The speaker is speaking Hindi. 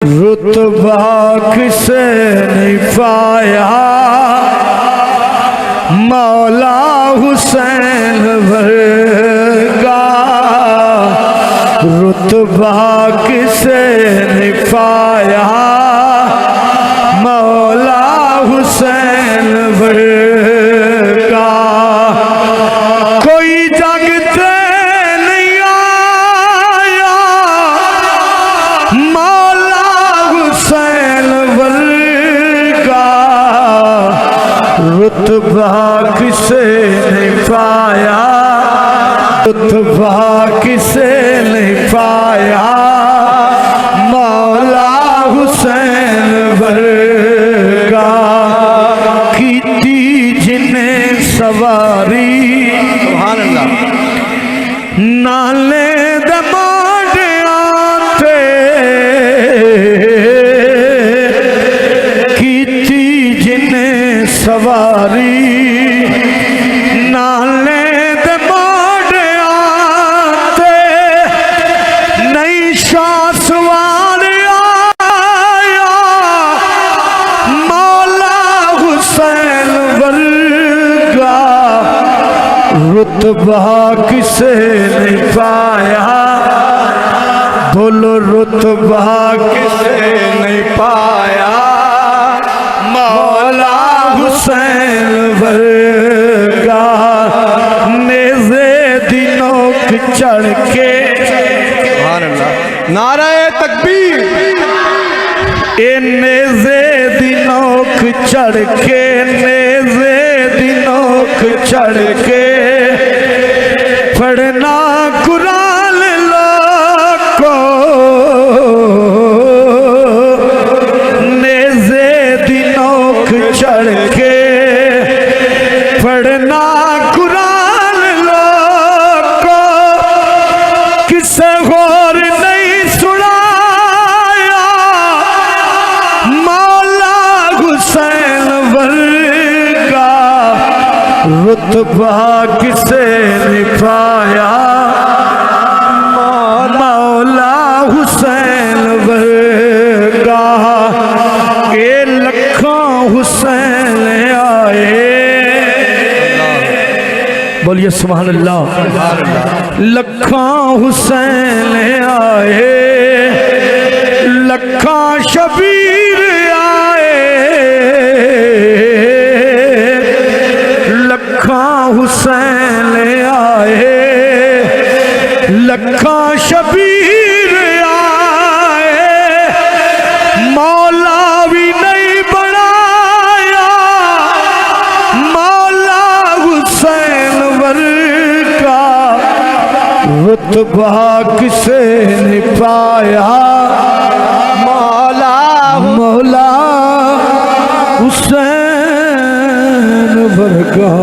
रुतबा किसे नहीं पाया मौला हुसैन वर्गा। रुतबा किसे नहीं पाया मौला हुसैन वर्गा। कोई जगते नहीं आया मौला हुसैन वर्गा। रुतबा किसे नहीं पाया, रुतबा किसे नहीं पाया मौला हुसैन वर्गा। कीती जिन्हें सवारी सुभान अल्लाह नाले दमाड़ियाते। कीती जिन्हें सवारी नाले रुतबा किसे नहीं पाया, बोलो रुतबा किसे नहीं पाया मौला हुसैन वर्गा। नेज़े दिनों की चढ़ के नाराए तकबीर। ए नेज़े दिनों की चढ़ के, नेज़े दिनों की चढ़ के पढ़ना कुरान लोको। नेज़े दिनों की चढ़ के पढ़ना कुरान लोको। किसे गौर नहीं सुनाया मौला हुसैन वर्गा। रुतबा किसे नहीं पाया मौला हुसैन वर्गा। ये लखों हुसैन आए, बोलिए सुभान अल्लाह। लखों हुसैन आए, लखों शबीर आए। लखों हुसैन आए, लखों शबीर आए। मौला भी नहीं बनाया मौला हुसैन वर्गा। रुतबा किसे नहीं पाया मौला मौला हुसैन वर्गा।